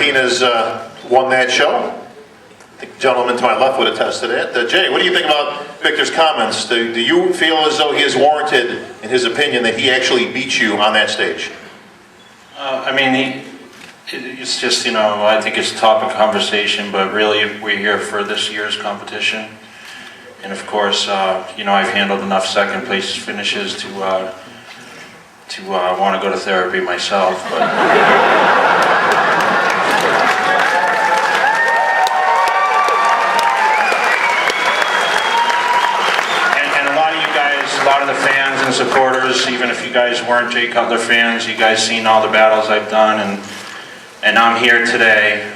Martinez won that show. The gentleman to my left would attest to that. Jay, what do you think about Victor's comments? Do you feel as though he is warranted, in his opinion, that he actually beat you on that stage? I mean, it's just, you know, I think it's a topic of conversation, but really we're here for this year's competition. And of course, you know, I've handled enough second place finishes to want to go to therapy myself. But a lot of the fans and supporters, even if you guys weren't Jay Cutler fans, you guys seen all the battles I've done, and I'm here today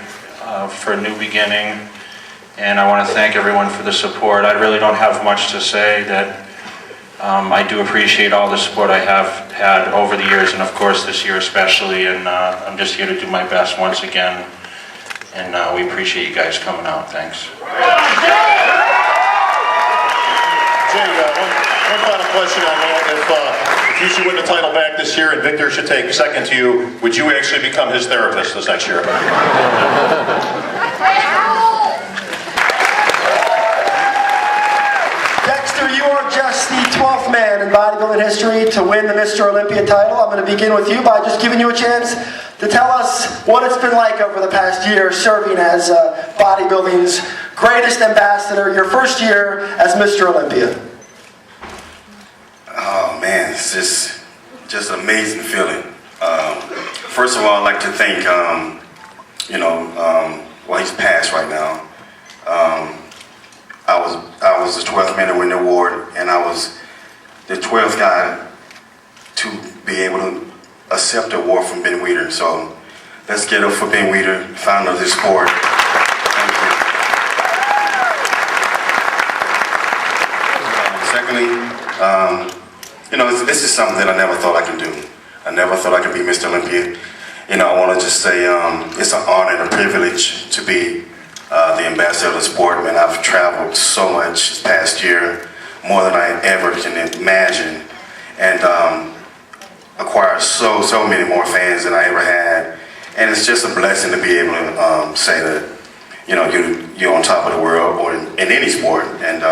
for a new beginning, and I want to thank everyone for the support. I really don't have much to say. That I do appreciate all the support I have had over the years, and of course this year especially, and I'm just here to do my best once again, and we appreciate you guys coming out. Thanks. Jay, one final question on that. If you should win the title back this year and Victor should take second to you, would you actually become his therapist this next year? Dexter, you are just the 12th man in bodybuilding history to win the Mr. Olympia title. I'm going to begin with you by just giving you a chance to tell us what it's been like over the past year serving as bodybuilding's greatest ambassador, your first year as Mr. Olympia. Oh man, it's just an amazing feeling. First of all, I'd like to thank, well, he's passed right now. I was the 12th man to win the award, and I was the 12th guy to be able to accept the award from Ben Weider. So let's get up for Ben Weider, founder of this sport. Thank you. Secondly, this is something that I never thought I could do. I never thought I could be Mr. Olympia. I want to just say it's an honor and a privilege to be the ambassador of the sport. Man, I've traveled so much this past year, more than I ever can imagine, and acquired so many more fans than I ever had. And it's just a blessing to be able to say that, you're on top of the world or in any sport. And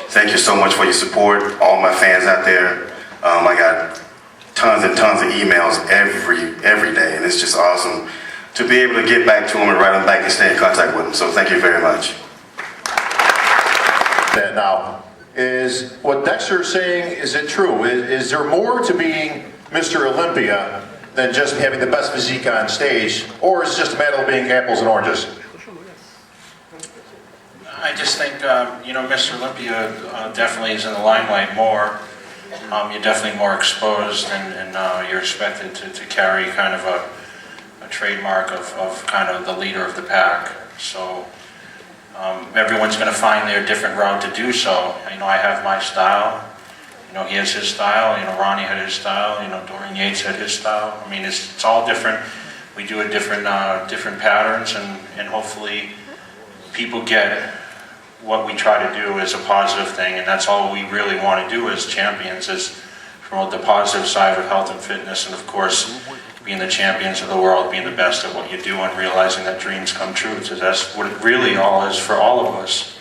thank you so much for your support, all my fans out there. I got tons and tons of emails every day, and it's just awesome to be able to get back to them and write them back and stay in contact with them. So thank you very much. Now, is what Dexter is saying, is it true? Is there more to being Mr. Olympia than just having the best physique on stage, or is it just a matter of being apples and oranges? I just think, Mr. Olympia definitely is in the limelight more. You're definitely more exposed, and you're expected to carry kind of a trademark of kind of the leader of the pack. So everyone's going to find their different route to do so. I have my style. He has his style. Ronnie had his style. Dorian Yates had his style. I mean, it's all different. We do it different patterns, and hopefully people get what we try to do is a positive thing, and that's all we really want to do as champions, is promote the positive side of health and fitness, and of course being the champions of the world, being the best at what you do, and realizing that dreams come true. So that's what it really all is for all of us.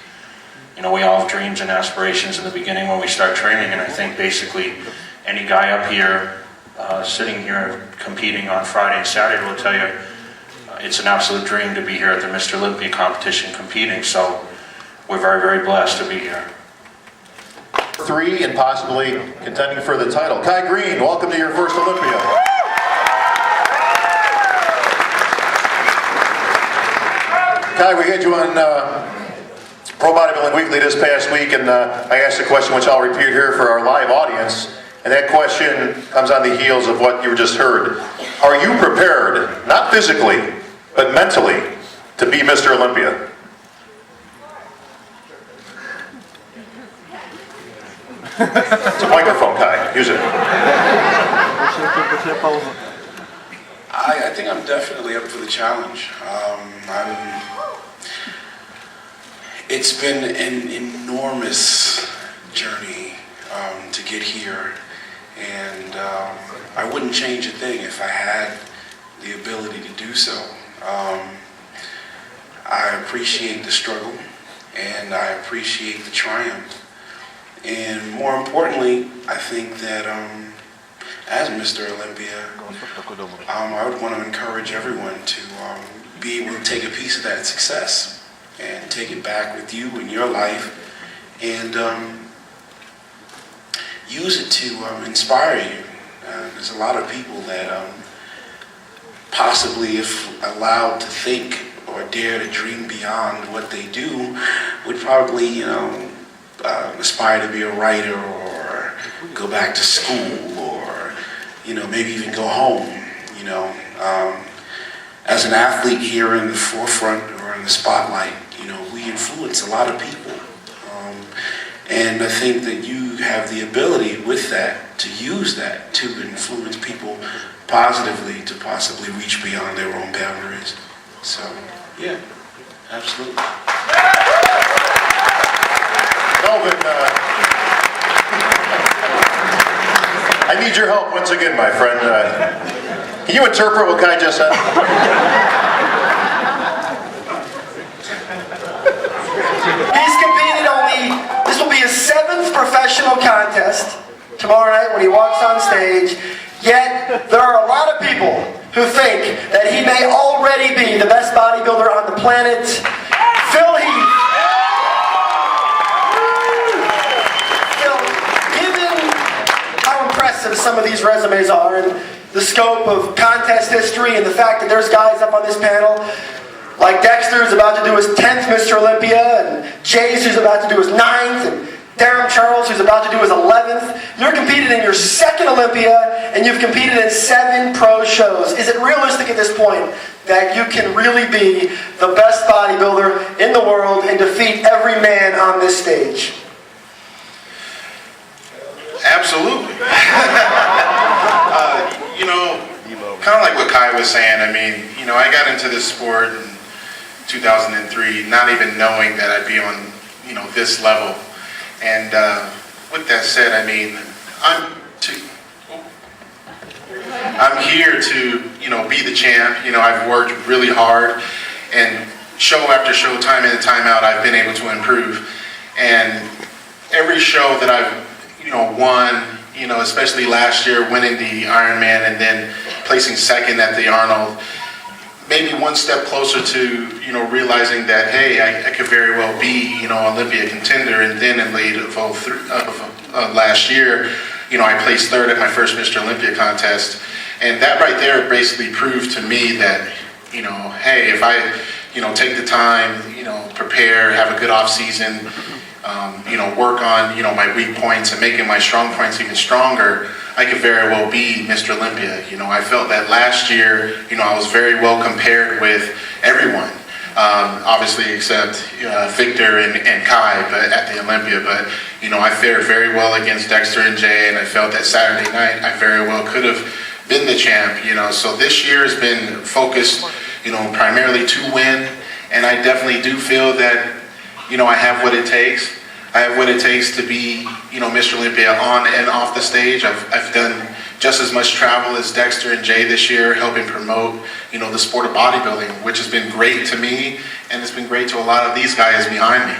We all have dreams and aspirations in the beginning when we start training, and I think basically any guy up here sitting here competing on Friday and Saturday will tell you it's an absolute dream to be here at the Mr. Olympia competition competing. So we're very, very blessed to be here. 3 and possibly contending for the title. Kai Green, welcome to your first Olympia. Kai, we had you on Pro Bodybuilding Weekly this past week, and I asked a question which I'll repeat here for our live audience, and that question comes on the heels of what you just heard. Are you prepared, not physically, but mentally, to be Mr. Olympia? It's a microphone, Kai. Use it. I think I'm definitely up for the challenge. It's been an enormous journey to get here, and I wouldn't change a thing if I had the ability to do so. I appreciate the struggle, and I appreciate the triumph. And more importantly, I think that as Mr. Olympia, I would want to encourage everyone to be able to take a piece of that success and take it back with you in your life, and use it to inspire you. There's a lot of people that possibly, if allowed to think or dare to dream beyond what they do, would probably, aspire to be a writer or go back to school or, maybe even go home. As an athlete here in the forefront or in the spotlight, we influence a lot of people. And I think that you have the ability with that to use that to influence people positively to possibly reach beyond their own boundaries. So, yeah, absolutely. Melvin, I need your help once again, my friend. Can you interpret what Kai just said? He's competed this will be his 7th professional contest tomorrow night when he walks on stage. Yet, there are a lot of people who think that he may already be the best bodybuilder on the planet. Phil Heath. Phil, given how impressive some of these resumes are and the scope of contest history and the fact that there's guys up on this panel like Dexter, who's about to do his 10th Mr. Olympia, and Jay's, who's about to do his 9th, and Darren Charles, who's about to do his 11th. You're competed in your 2nd Olympia, and you've competed in 7 pro shows. Is it realistic at this point that you can really be the best bodybuilder in the world and defeat every man on this stage? Absolutely. Kind of like what Kai was saying. I mean, I got into this sport in 2003, not even knowing that I'd be on, this level. And with that said, I mean, I'm here to, be the champ. I've worked really hard, and show after show, time in and time out, I've been able to improve. And every show that I've, won, especially last year, winning the Ironman and then placing 2nd at the Arnold, maybe one step closer to, realizing that, hey, I could very well be, Olympia contender. And then in late of last year, I placed 3rd at my first Mr. Olympia contest. And that right there basically proved to me that, hey, if I, take the time, prepare, have a good off season, work on, my weak points and making my strong points even stronger, I could very well be Mr. Olympia. I felt that last year, I was very well compared with everyone, obviously except Victor and Kai, but at the Olympia. But, I fared very well against Dexter and Jay, and I felt that Saturday night I very well could have been the champ, So this year has been focused, primarily to win, and I definitely do feel that, I have what it takes. I have what it takes to be, Mr. Olympia on and off the stage. I've done just as much travel as Dexter and Jay this year, helping promote, the sport of bodybuilding, which has been great to me, and it's been great to a lot of these guys behind me.